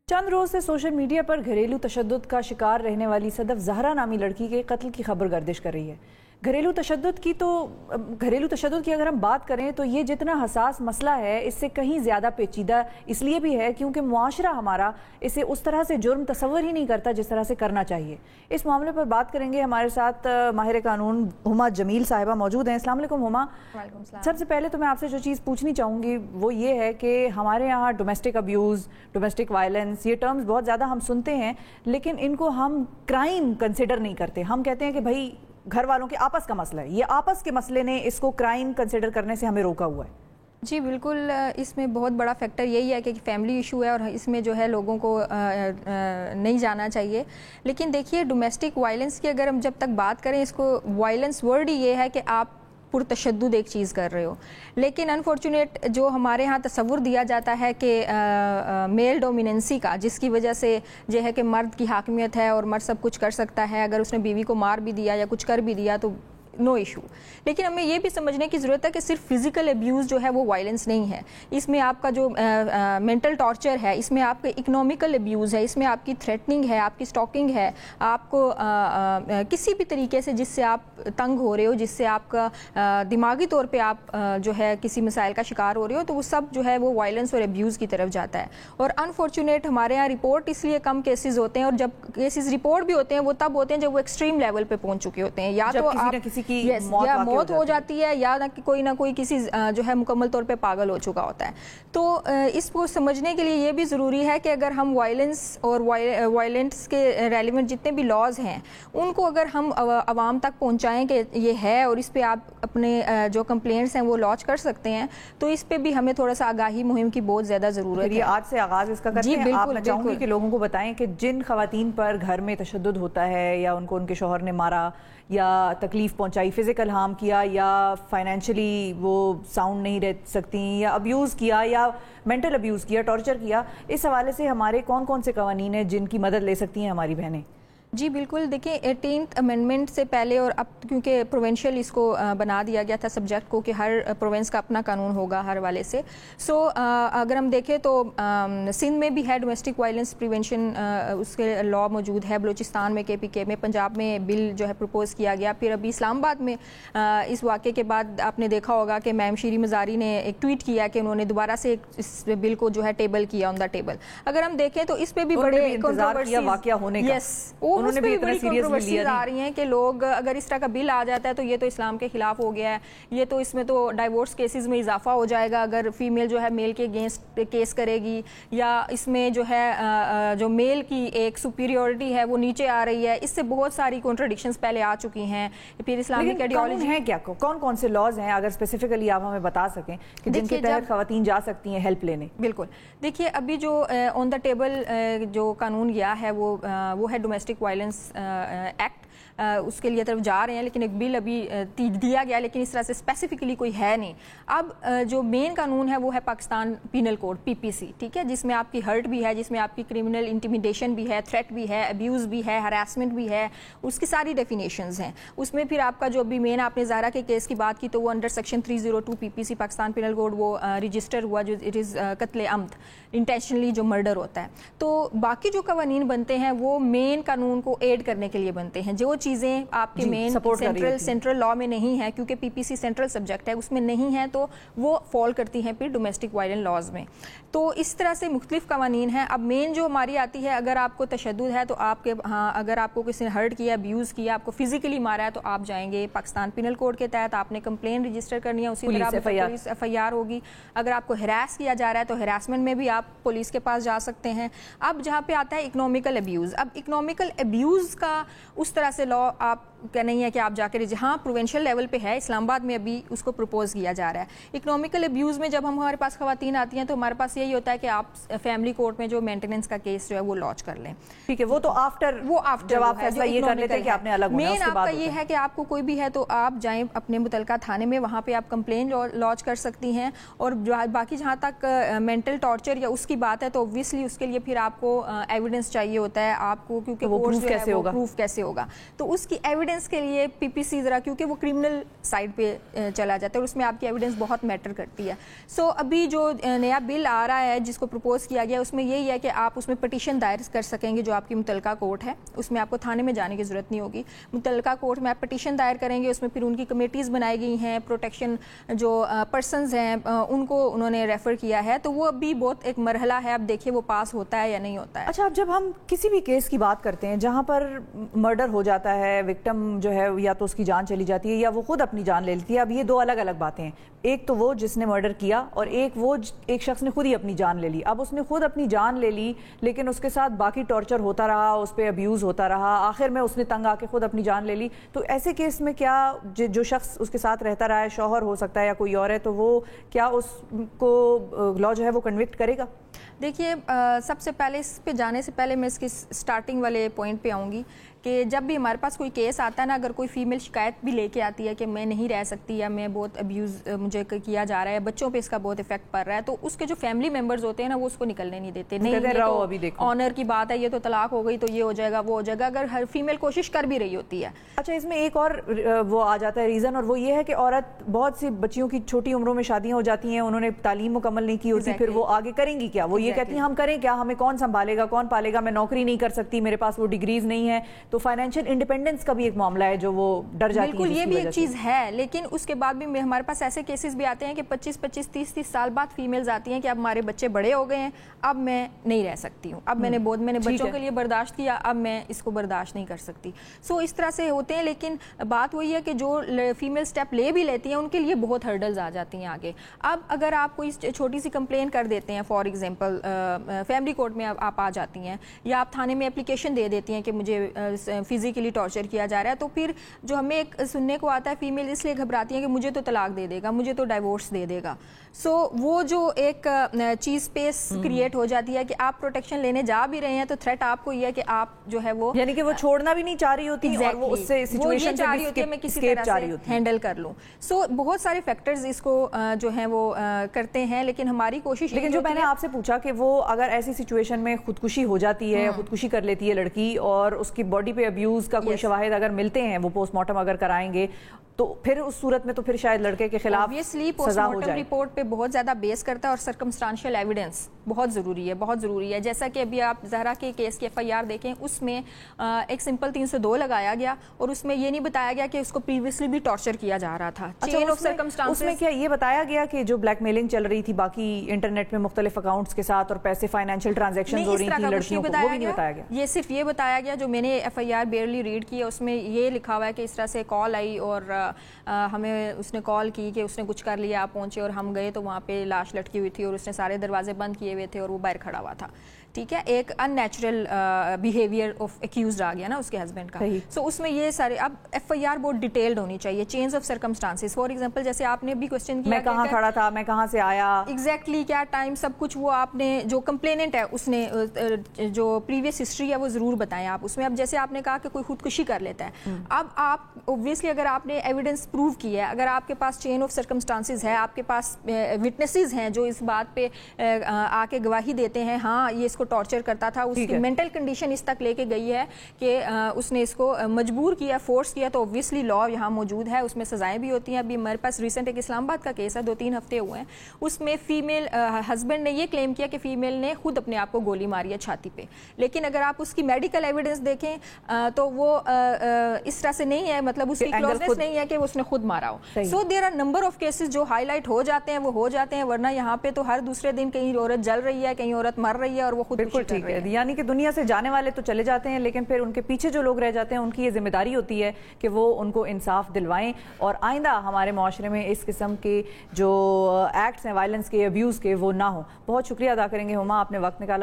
چند روز سے social media پر گھریلو تشدد کا شکار رہنے والی صدف زہرا نامی لڑکی کے قتل کی خبر گردش کر رہی ہے۔ گھریلو تشدد کی اگر ہم بات کریں تو یہ جتنا حساس مسئلہ ہے اس سے کہیں زیادہ پیچیدہ اس لیے بھی ہے کیونکہ معاشرہ ہمارا اسے اس طرح سے جرم تصور ہی نہیں کرتا جس طرح سے کرنا چاہیے۔ اس معاملے پر بات کریں گے، ہمارے ساتھ ماہر قانون ہما جمیل صاحبہ موجود ہیں۔ السلام علیکم ہما۔ سب سے پہلے تو میں آپ سے جو چیز پوچھنی چاہوں گی وہ یہ ہے کہ ہمارے یہاں ڈومیسٹک ابیوز، ڈومیسٹک وائلنس، یہ ٹرمز بہت زیادہ ہم سنتے ہیں لیکن ان کو ہم کرائم کنسیڈر نہیں کرتے۔ ہم کہتے ہیں کہ بھائی گھر والوں کے آپس کا مسئلہ ہے، یہ آپس کے مسئلے نے اس کو کرائم کنسیڈر کرنے سے ہمیں روکا ہوا ہے۔ جی بالکل، اس میں بہت بڑا فیکٹر یہی ہے کہ فیملی ایشو ہے اور اس میں جو ہے لوگوں کو نہیں جانا چاہیے۔ لیکن دیکھیے ڈومیسٹک وائلنس کی اگر ہم جب تک بات کریں، اس کو وائلنس ورڈ ہی یہ ہے کہ آپ پرتشدد ایک چیز کر رہے ہو، لیکن انفارچونیٹ جو ہمارے ہاں تصور دیا جاتا ہے کہ میل ڈومیننسی کا، جس کی وجہ سے یہ ہے کہ مرد کی حاکمیت ہے اور مرد سب کچھ کر سکتا ہے، اگر اس نے بیوی کو مار بھی دیا یا کچھ کر بھی دیا تو نو ایشو۔ لیکن ہمیں یہ بھی سمجھنے کی ضرورت ہے کہ صرف فزیکل ابیوز جو ہے وہ وائلنس نہیں ہے، اس میں آپ کا جو مینٹل ٹارچر ہے، اس میں آپ کا اکنامیکل ابیوز ہے، اس میں آپ کی تھریٹننگ ہے، آپ کی سٹاکنگ ہے، آپ کو کسی بھی طریقے سے جس سے آپ تنگ ہو رہے ہو، جس سے آپ کا دماغی طور پہ آپ جو ہے کسی مسائل کا شکار ہو رہے ہو، تو وہ سب جو ہے وہ وائلنس اور ابیوز کی طرف جاتا ہے۔ اور انفارچونیٹ ہمارے یہاں رپورٹ اس لیے کم کیسز ہوتے ہیں، اور جب کیسز رپورٹ بھی ہوتے ہیں وہ تب ہوتے ہیں جب وہ ایکسٹریم لیول پہ پہنچ چکے ہوتے ہیں، یا تو آپ یا موت ہو جاتی ہے یا نہ کوئی کسی جو ہے مکمل طور پہ پاگل ہو چکا ہوتا ہے۔ تو اس کو سمجھنے کے لیے یہ بھی ضروری ہے کہ اگر ہم وائلنس اور وائلنس کے ریلیونٹ جتنے بھی لاز ہیں ان کو اگر ہم عوام تک پہنچائیں کہ یہ ہے اور اس پہ آپ اپنے جو کمپلینٹس ہیں وہ لانچ کر سکتے ہیں، تو اس پہ بھی ہمیں تھوڑا سا آگاہی مہم کی بہت زیادہ ضرورت ہے۔ آج سے آغاز اس کا کرتے ہیں۔ آپ میں چاہوں گی کہ لوگوں کو بتائیں کہ جن خواتین پر گھر میں تشدد ہوتا ہے یا ان کو ان کے شوہر نے مارا یا تکلیف پہنچائی، فزیکل ہارم کیا یا فائنینشلی وہ ساؤنڈ نہیں رہ سکتی یا ابیوز کیا یا مینٹل ابیوز کیا، ٹارچر کیا، اس حوالے سے ہمارے کون کون سے قوانین ہیں جن کی مدد لے سکتی ہیں ہماری بہنیں؟ جی بالکل، دیکھیں 18th امینڈمنٹ سے پہلے اور اب کیونکہ پروونشل اس کو بنا دیا گیا تھا سبجیکٹ کو کہ ہر پروونس کا اپنا قانون ہوگا ہر والے سے۔ سو اگر ہم دیکھیں تو سندھ میں بھی ہے ڈومیسٹک وائلنس پریونشن، اس کے لا موجود ہے، بلوچستان میں KPK میں، پنجاب میں بل جو ہے پرپوز کیا گیا۔ پھر ابھی اسلام آباد میں اس واقعے کے بعد آپ نے دیکھا ہوگا کہ میم شیری مزاری نے ایک ٹویٹ کیا کہ انہوں نے دوبارہ سے اس بل کو جو ہے ٹیبل کیا آن دا ٹیبل۔ اگر ہم دیکھیں تو اس پہ بھی بڑے واقعہ ہونے کا اس پہ بھی بڑی کنٹروورسیز آ رہی ہیں کہ لوگ اگر اس طرح کا بل آ جاتا ہے تو یہ تو اسلام کے خلاف ہو گیا ہے، یہ تو اس میں تو ڈائیورس کیسز میں اضافہ ہو جائے گا اگر فیمیل جو ہے میل کے اگینسٹ کیس کرے گی، یا اس میں جو ہے جو میل کی ایک سپیریورٹی ہے وہ نیچے آ رہی ہے۔ اس سے بہت ساری کنٹراڈکشنز پہلے آ چکی ہیں۔ پھر اسلامک آئیڈیالوجی ہے کیا، کون کون سے لاز ہیں اگر اسپیسیفکلی آپ ہمیں بتا سکیں کہ جن کے تحت خواتین جا سکتی ہیں ہیلپ لینے؟ بالکل، دیکھیے ابھی جو آن دا ٹیبل جو قانون گیا ہے وہ ہے ڈومیسٹک وائلنس ایکٹ، اس کے لیے طرف جا رہے ہیں، لیکن ایک بل ابھی دیا گیا لیکن اس طرح سے اسپیسیفکلی کوئی ہے نہیں۔ اب جو مین قانون ہے وہ ہے پاکستان پینل کوڈ PPC، ٹھیک ہے، جس میں آپ کی ہرٹ بھی ہے، جس میں آپ کی کرمنل انٹیمیڈیشن بھی ہے، تھریٹ بھی ہے، ابیوز بھی ہے، ہراسمنٹ بھی ہے، اس کی ساری ڈیفینیشنز ہیں۔ اس میں پھر آپ کا جو ابھی مین آپ نے زہرا کے کیس کی بات کی تو وہ under section 302 PPC Pakistan penal code وہ رجسٹر ہوا، جو اٹ از قتل عمد، انٹینشنلی جو مرڈر ہوتا ہے۔ تو باقی جو قوانین بنتے ہیں وہ مین قانون کو ایڈ کرنے کے لیے بنتے ہیں۔ جو چیزیں آپ کے مین سینٹرل لا میں نہیں ہے، کیونکہ PPC سینٹرل سبجیکٹ ہے، اس میں نہیں ہے تو وہ فال کرتی ہیں پھر ڈومیسٹک وائلنس لاز میں۔ تو اس طرح سے مختلف قوانین ہیں۔ اب مین جو ہماری آتی ہے، اگر آپ کو تشدد ہے تو آپ کے ہاں اگر آپ کو کسی نے ہرٹ کیا، ابیوز کیا، آپ کو فزیکلی مارا ہے تو آپ جائیں گے پاکستان پینل کوڈ کے تحت، آپ نے کمپلین رجسٹر کرنی ہے، اسی طرح پولیس FIR ہوگی۔ اگر آپ کو ہراس کیا جا رہا ہے تو ہراسمنٹ میں بھی آپ پولیس کے پاس جا سکتے ہیں۔ اب جہاں پہ آتا ہے اکنامیکل ابیوز، اب اکنامیکل ابیوز کا اس طرح سے لا آپ کا نہیں ہے کہ آپ جا کے جہاں پروونشل لیول پہ ہے، اسلام آباد میں ابھی اس کو پروپوز کیا جا رہا ہے۔ اکنامیکل ابیوز میں جب ہمارے پاس خواتین آتی ہیں تو ہمارے پاس یہی ہوتا ہے کہ آپ فیملی کورٹ میں جو مینٹیننس کا کیس جو ہے وہ لانچ کر لیں، ٹھیک ہے، وہ تو آفٹر جب آپ فیصلہ یہ کر لیتے ہیں کہ آپ نے الگ ہونا ہے، مین آپ کا یہ ہے کہ آپ کو کوئی بھی ہے تو آپ جائیں اپنے متعلقہ تھانے میں، وہاں پہ آپ کمپلین لانچ کر سکتی ہیں۔ اور باقی جہاں تک مینٹل ٹارچر یا اس کی بات ہے تو اوبویسلی اس کے لیے پھر آپ کو ایویڈنس چاہیے ہوتا ہے آپ کو، کیونکہ پروف کیسے ہوگا، تو اس کی ایویڈنس ایویڈنس کے لیے پی پی سی ذرا کیونکہ وہ کرمنل سائڈ پہ چلا جاتا ہے اور اس میں آپ کی ایویڈنس بہت میٹر کرتی ہے. سو ابھی جو نیا بل آ رہا ہے جس کو پروپوز کیا گیا اس میں یہی ہے کہ آپ اس میں پٹیشن دائر کر سکیں گے جو آپ کی متعلقہ کورٹ ہے, اس میں آپ کو تھانے میں جانے کی ضرورت نہیں ہوگی. متعلقہ کورٹ میں آپ پٹیشن دائر کریں گے, اس میں پھر ان کی کمیٹیز بنائی گئی ہیں, پروٹیکشن جو پرسنز ہیں ان کو انہوں نے ریفر کیا ہے, تو وہ ابھی بہت ایک مرحلہ ہے, اب دیکھیے وہ پاس ہوتا ہے یا نہیں ہوتا ہے. اچھا, اب جب ہم کسی بھی کیس کی بات کرتے ہیں جہاں پر مرڈر ہو جاتا ہے, وکٹم جو ہے یا تو اس کی جان چلی جاتی ہے یا وہ خود اپنی جان لے لیتی ہے, اب یہ دو الگ الگ باتیں ہیں. ایک تو وہ جس نے مرڈر کیا اور ایک شخص نے خود ہی اپنی جان لے لی. اب اس نے خود اپنی جان لے لی لیکن اس کے ساتھ باقی ٹارچر ہوتا رہا, اس پہ ابیوز ہوتا رہا, آخر میں اس نے تنگ آ کے خود اپنی جان لے لی. تو ایسے کیس میں کیا جو شخص اس کے ساتھ رہتا رہا ہے, شوہر ہو سکتا ہے یا کوئی اور ہے, تو وہ کیا اس کو لا جو ہے وہ کنوکٹ کرے گا؟ دیکھیے, سب سے پہلے اس پہ جانے سے پہلے میں اس کی سٹارٹنگ والے پوائنٹ پہ آؤں گی کہ جب بھی ہمارے پاس کوئی کیس آتا ہے نا, اگر کوئی فیمیل شکایت بھی لے کے آتی ہے کہ میں نہیں رہ سکتی یا میں بہت ابیوز مجھے کیا جا رہا ہے, بچوں پہ اس کا بہت افیکٹ پڑ رہا ہے, تو اس کے جو فیملی ممبرز ہوتے ہیں نا وہ اس کو نکلنے نہیں دیتے. نہیں, یہ تو آنر کی بات ہے, یہ تو طلاق ہو گئی تو یہ ہو جائے گا, وہ ہو جائے گا, اگر ہر فیمیل کوشش کر بھی رہی ہوتی ہے. اچھا, اس میں ایک اور وہ آ جاتا ہے ریزن, اور وہ یہ ہے کہ عورت, بہت سی بچیوں کی چھوٹی عمروں میں شادیاں ہو جاتی ہیں, انہوں نے تعلیم مکمل نہیں کی ہوتی, پھر وہ آگے کریں گی کیا؟ وہ یہ کہتی ہیں ہم کریں کیا, ہمیں کون سنبھالے گا, کون پالے گا, میں نوکری نہیں کر سکتی, میرے پاس وہ ڈگریز نہیں ہے. تو فائنینشیل انڈیپینڈنس کا بھی ایک معاملہ ہے جو وہ ڈر جاتی ہیں. بالکل, یہ بھی ایک چیز ہے, لیکن اس کے بعد بھی ہمارے پاس ایسے کیسز بھی آتے ہیں کہ 25-25, 30-30 سال بعد فیمیلز آتی ہیں کہ اب ہمارے بچے بڑے ہو گئے ہیں, اب میں نہیں رہ سکتی ہوں, اب میں نے بچوں کے لیے برداشت کیا, اب میں اس کو برداشت نہیں کر سکتی. سو اس طرح سے ہوتے ہیں, لیکن بات وہی ہے کہ جو فیمیل سٹیپ لے بھی لیتی ہیں ان کے لیے بہت ہرڈلز آ جاتی ہیں آگے. اب اگر آپ کوئی چھوٹی سی کمپلین کر دیتے ہیں, فار ایگزامپل فیملی کورٹ میں آپ آ جاتی ہیں یا آپ تھانے میں اپلیکیشن دے دیتی ہیں کہ مجھے فزیکلی ٹارچر کیا جا رہا ہے, تو پھر جو ہمیں ایک سننے کو آتا ہے, فیمیل اس لیے گھبراتی ہیں کہ مجھے تو طلاق دے دے گا, مجھے تو ڈائیورس دے دے گا. سو وہ جو ایک چیز اسپیس کریٹ ہو جاتی ہے کہ آپ پروٹیکشن لینے جا بھی رہے ہیں تو تھریٹ آپ کو یہ ہے کہ آپ جو ہے وہ یعنی کہ وہ چھوڑنا بھی نہیں چاہ رہی ہوتی اور وہ اس سے سچویشن چاہ رہی ہوتی ہے میں کسی طرح سے ہینڈل کر لوں. سو بہت سارے فیکٹرز اس کو جو ہیں وہ کرتے ہیں, لیکن ہماری کوشش, لیکن جو میں نے آپ سے پوچھا کہ وہ اگر ایسی سچویشن میں خودکشی ہو جاتی ہے, خودکشی کر لیتی ہے لڑکی اور اس کی باڈی پہ ابیوز کا کوئی شواہد اگر ملتے ہیں, وہ پوسٹ مارٹم اگر کرائیں گے, تو پھر اس صورت میں تو پھر شاید لڑکے کے خلاف سزا ہو جائے. رپورٹ پہ بہت زیادہ بیس کرتا ہے اور سرکمسٹانشیل ایویڈنس بہت ضروری ہے, بہت ضروری ہے. جیسا کہ ابھی آپ زہرا کے کیس کی FIR دیکھیں, اس میں ایک سمپل 302 لگایا گیا اور اس میں یہ نہیں بتایا گیا کہ اس کو پریویسلی بھی ٹارچر کیا جا رہا تھا. چین آف سرکمسٹانسز, اس میں کیا یہ بتایا گیا کہ جو بلیک میلنگ چل رہی تھی باقی انٹرنیٹ میں مختلف اکاؤنٹس کے ساتھ اور پیسے فائنینشیل ٹرانزیکشن ہو رہی تھی لڑکیوں کو, وہ بھی نہیں بتایا گیا؟ یہ صرف یہ بتایا گیا, جو میں نے FIR بیئرلی ریڈ کی ہے اس میں یہ لکھا ہوا ہے کہ اس طرح سے کال آئی اور ہمیں اس نے کال کی کہ اس نے کچھ کر لیا, آپ پہنچے اور ہم گئے تو وہاں پہ لاش لٹکی ہوئی تھی اور اس نے سارے دروازے بند کیے ہوئے تھے اور وہ باہر کھڑا ہوا تھا. ٹھیک ہے, ایک ان نیچرل بیہیویئر آف ایکیوزڈ آ گیا نا اس کے ہسبینڈ کا. سو اس میں یہ سارے, اب FIR بہت ڈیٹیلڈ ہونی چاہیے, chains of circumstances. For example جیسے آپ نے بھی کوشچن کیا میں کہاں کھڑا تھا, میں کہاں سے آیا, ایگزیکٹلی کیا ٹائم, سب کچھ وہ آپ نے, جو کمپلیننٹ ہے اس نے جو پریویس ہسٹری ہے وہ ضرور بتائیں آپ اس میں. اب جیسے آپ نے کہا کہ کوئی خودکشی کر لیتا ہے, اب آپ اوبویسلی اگر آپ نے ایویڈنس پروو کی ہے, اگر آپ کے پاس چین آف سرکمسٹانسز ہے, آپ کے پاس وٹنسز ہیں جو اس بات پہ آ کے گواہی دیتے ہیں ہاں یہ اس کو ٹارچر کرتا تھا, اس کی مینٹل کنڈیشن اس تک لے کے گئی ہے کہ اس نے اس کو مجبور کیا, فورس کیا, تو اوبویسلی لا یہاں موجود ہے, اس میں سزائیں بھی ہوتی ہیں. ابھی ہمارے پاس ریسنٹ ایک اسلام آباد کا کیس ہے, 2-3 ہفتے ہوئے ہیں, اس میں فیمیل ہسبینڈ نے یہ کلیم کیا کہ فیمیل نے خود اپنے آپ کو گولی ماری ہے چھاتی پہ, لیکن اگر آپ اس کی میڈیکل ایویڈنس دیکھیں تو وہ اس طرح سے نہیں ہے, مطلب اس کی کلوزنس نہیں ہے کہ اس نے خود مارا ہو. So there are number of cases جو ہائی لائٹ ہو جاتے ہیں, وہ ہو جاتے ہیں, ورنہ یہاں پہ تو ہر دوسرے دن کہیں عورت جل رہی ہے, کہیں عورت مر رہی ہے اور وہ خود بالکل ٹھیک ہے. یعنی کہ دنیا سے جانے والے تو چلے جاتے ہیں, لیکن پھر ان کے پیچھے جو لوگ رہ جاتے ہیں ان کی یہ ذمہ داری ہوتی ہے کہ وہ ان کو انصاف دلوائیں اور آئندہ ہمارے معاشرے میں اس قسم کے جو ایکٹس ہیں وائلنس کے, ابیوز کے, وہ نہ ہوں. بہت شکریہ ادا کریں گے ہما, آپ نے وقت نکالا.